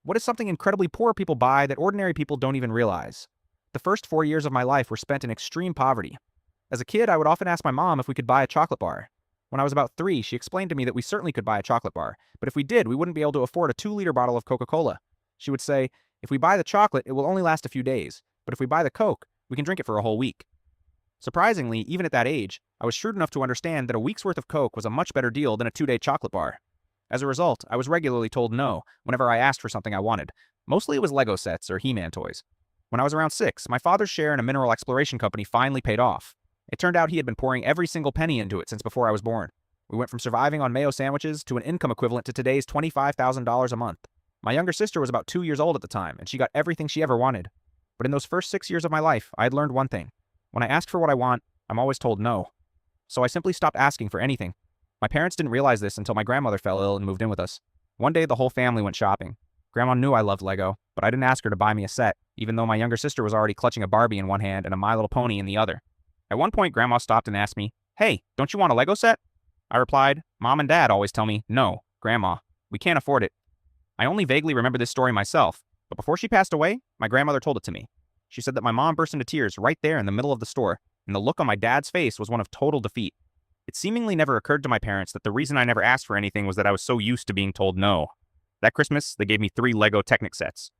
What is something incredibly poor people buy that ordinary people don't even realize? The first 4 years of my life were spent in extreme poverty. As a kid, I would often ask my mom if we could buy a chocolate bar. When I was about 3, she explained to me that we certainly could buy a chocolate bar, but if we did, we wouldn't be able to afford a 2-liter bottle of Coca-Cola. She would say, if we buy the chocolate, it will only last a few days, but if we buy the Coke, we can drink it for a whole week. Surprisingly, even at that age, I was shrewd enough to understand that a week's worth of Coke was a much better deal than a 2-day chocolate bar. As a result, I was regularly told no whenever I asked for something I wanted. Mostly it was Lego sets or He-Man toys. When I was around 6, my father's share in a mineral exploration company finally paid off. It turned out he had been pouring every single penny into it since before I was born. We went from surviving on mayo sandwiches to an income equivalent to today's $25,000 a month. My younger sister was about 2 years old at the time, and she got everything she ever wanted. But in those first 6 years of my life, I had learned one thing. When I ask for what I want, I'm always told no. So I simply stopped asking for anything. My parents didn't realize this until my grandmother fell ill and moved in with us. One day, the whole family went shopping. Grandma knew I loved Lego, but I didn't ask her to buy me a set, even though my younger sister was already clutching a Barbie in one hand and a My Little Pony in the other. At one point, Grandma stopped and asked me, "Hey, don't you want a Lego set?" I replied, "Mom and Dad always tell me, no, Grandma, we can't afford it." I only vaguely remember this story myself, but before she passed away, my grandmother told it to me. She said that my mom burst into tears right there in the middle of the store, and the look on my dad's face was one of total defeat. It seemingly never occurred to my parents that the reason I never asked for anything was that I was so used to being told no. That Christmas, they gave me 3 Lego Technic sets.